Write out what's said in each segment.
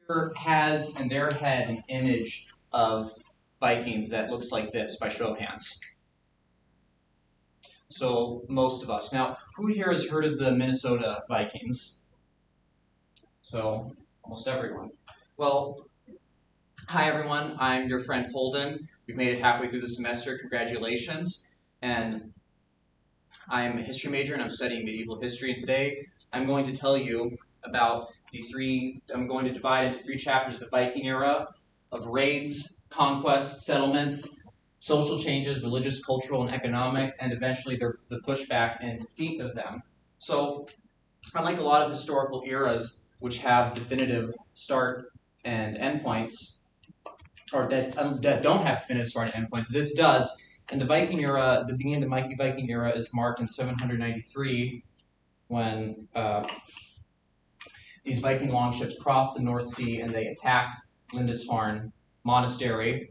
here has in their head an image of Vikings that looks like this by show of hands? So most of us. Now, who here has heard of the Minnesota Vikings? So almost everyone. Well, hi everyone. I'm your friend Holden. We've made it halfway through the semester. Congratulations. And I'm a history major and I'm studying medieval history. And today I'm going to tell you about I'm going to divide into 3 chapters: the Viking era of raids, conquests, settlements, social changes, religious, cultural, and economic, and eventually the pushback and defeat of them. So, unlike a lot of historical eras which have definitive start and endpoints, or that don't have definitive start and endpoints, this does. And the Viking era, the beginning of the Viking era is marked in 793 when these Viking longships crossed the North Sea and they attacked Lindisfarne Monastery.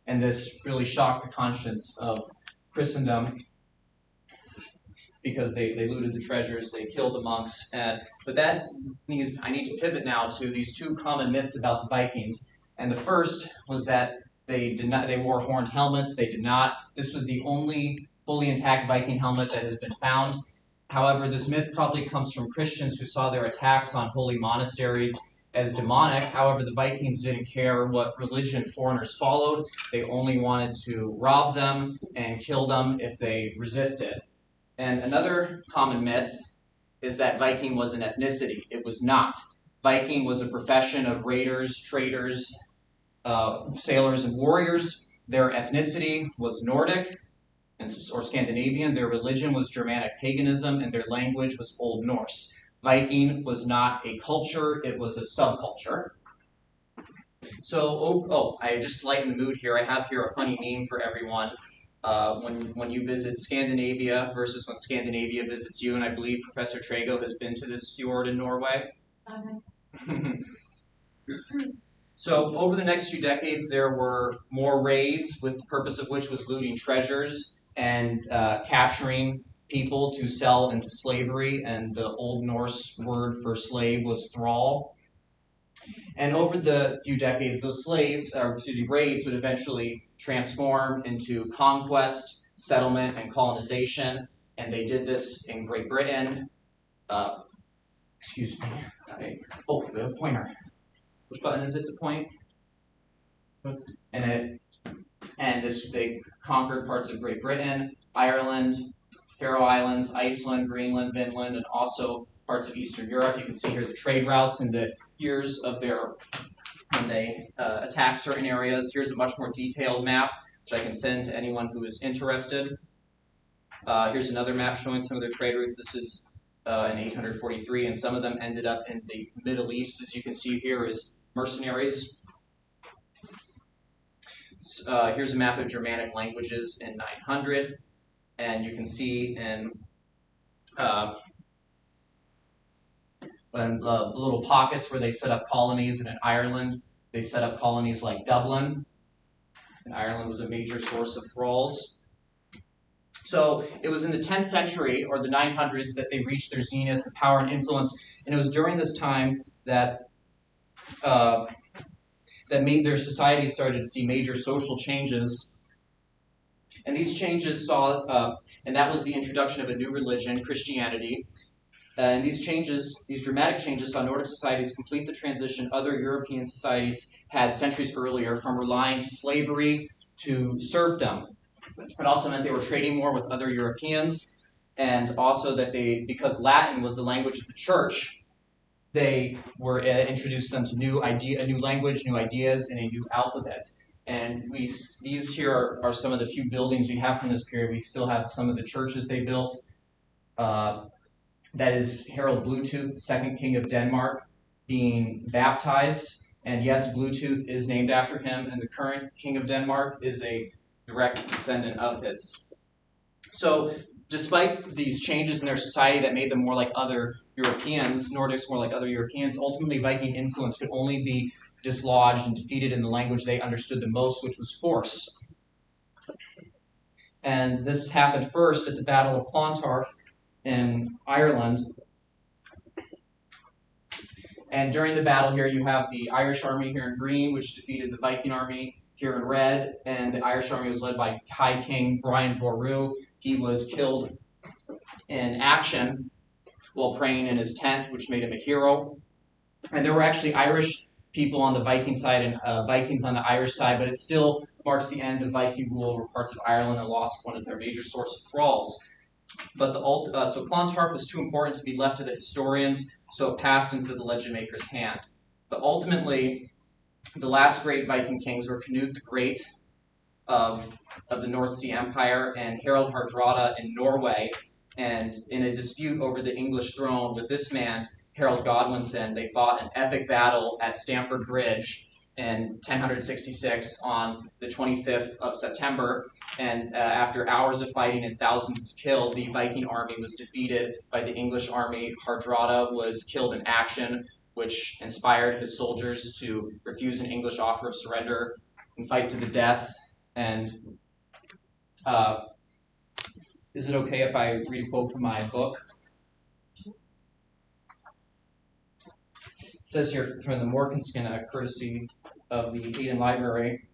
And this really shocked the conscience of Christendom because they looted the treasures, they killed the monks. But that means I need to pivot now to these 2 common myths about the Vikings. And the first was that they wore horned helmets. They did not. This was the only fully intact Viking helmet that has been found. However, this myth probably comes from Christians who saw their attacks on holy monasteries as demonic. However, the Vikings didn't care what religion foreigners followed. They only wanted to rob them and kill them if they resisted. And another common myth is that Viking was an ethnicity. It was not. Viking was a profession of raiders, traders, sailors, and warriors. Their ethnicity was Nordic or Scandinavian. Their religion was Germanic paganism, and their language was Old Norse. Viking was not a culture, it was a subculture. So, I just lighten the mood here. I have here a funny meme for everyone. When you visit Scandinavia versus when Scandinavia visits you, and I believe Professor Trago has been to this fjord in Norway. So over the next few decades, there were more raids, with the purpose of which was looting treasures and capturing people to sell into slavery, and the Old Norse word for slave was thrall. And over the few decades, those raids would eventually transform into conquest, settlement, and colonization, and they did this in Great Britain. Excuse me. The pointer. Which button is it to point? They conquered parts of Great Britain, Ireland, Faroe Islands, Iceland, Greenland, Vinland, and also parts of Eastern Europe. You can see here the trade routes and the years of when they attacked certain areas. Here's a much more detailed map, which I can send to anyone who is interested. Here's another map showing some of their trade routes. This is in 843, and some of them ended up in the Middle East. As you can see here is mercenaries. Here's a map of Germanic languages in 900, and you can see in little pockets where they set up colonies, and in Ireland they set up colonies like Dublin, and Ireland was a major source of thralls. So it was in the 10th century, or the 900s, that they reached their zenith of power and influence, and it was during this time that made their society started to see major social changes. And these changes and that was the introduction of a new religion, Christianity. And these dramatic changes, saw Nordic societies complete the transition other European societies had centuries earlier from relying to slavery to serfdom. It also meant they were trading more with other Europeans, and also that because Latin was the language of the church, they were introduced them to a new language, new ideas, and a new alphabet. And these here are some of the few buildings we have from this period. We still have some of the churches they built. That is Harald Bluetooth, the second king of Denmark, being baptized. And yes, Bluetooth is named after him, and the current king of Denmark is a direct descendant of his. So despite these changes in their society that made them more like other Europeans, Nordics more like other Europeans, ultimately Viking influence could only be dislodged and defeated in the language they understood the most, which was force. And this happened first at the Battle of Clontarf in Ireland. And during the battle here, you have the Irish army here in green, which defeated the Viking army here in red. And the Irish army was led by High King Brian Boru. He was killed in action while praying in his tent, which made him a hero. And there were actually Irish people on the Viking side and Vikings on the Irish side, but it still marks the end of Viking rule over parts of Ireland and lost one of their major source of thralls. But so Clontarf was too important to be left to the historians, so it passed into the legend maker's hand. But ultimately, the last great Viking kings were Canute the Great of the North Sea Empire and Harald Hardrada in Norway. And in a dispute over the English throne with this man, Harold Godwinson, they fought an epic battle at Stamford Bridge in 1066 on the 25th of September. And after hours of fighting and thousands killed, the Viking army was defeated by the English army. Hardrada was killed in action, which inspired his soldiers to refuse an English offer of surrender and fight to the death. And is it okay if I read a quote from my book? It says here from the Morkinskinna, courtesy of the Eden Library,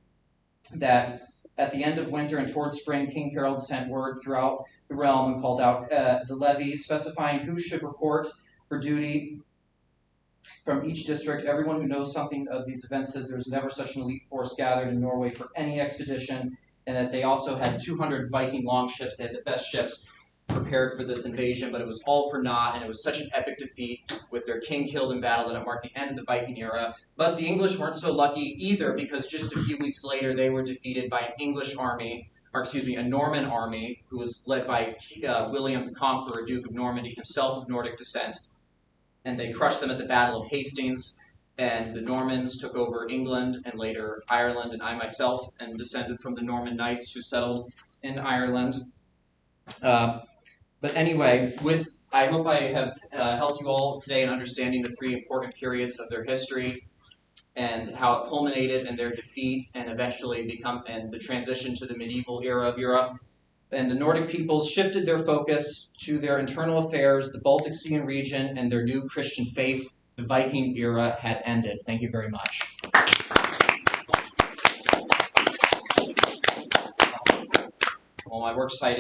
that at the end of winter and towards spring, King Harold sent word throughout the realm and called out the levy, specifying who should report for duty from each district. Everyone who knows something of these events says there's never such an elite force gathered in Norway for any expedition, and that they also had 200 Viking longships. They had the best ships prepared for this invasion, but it was all for naught, and it was such an epic defeat with their king killed in battle that it marked the end of the Viking era. But the English weren't so lucky either, because just a few weeks later they were defeated by an English army, or excuse me, a Norman army, who was led by William the Conqueror, Duke of Normandy, himself of Nordic descent. And they crushed them at the Battle of Hastings, and the Normans took over England and later Ireland, and I myself am descended from the Norman knights who settled in Ireland. But anyway, I hope I have helped you all today in understanding the three important periods of their history and how it culminated in their defeat and eventually the transition to the medieval era of Europe. And the Nordic peoples shifted their focus to their internal affairs, the Baltic Sea and region, and their new Christian faith. The Viking era had ended. Thank you very much. Well, my works cited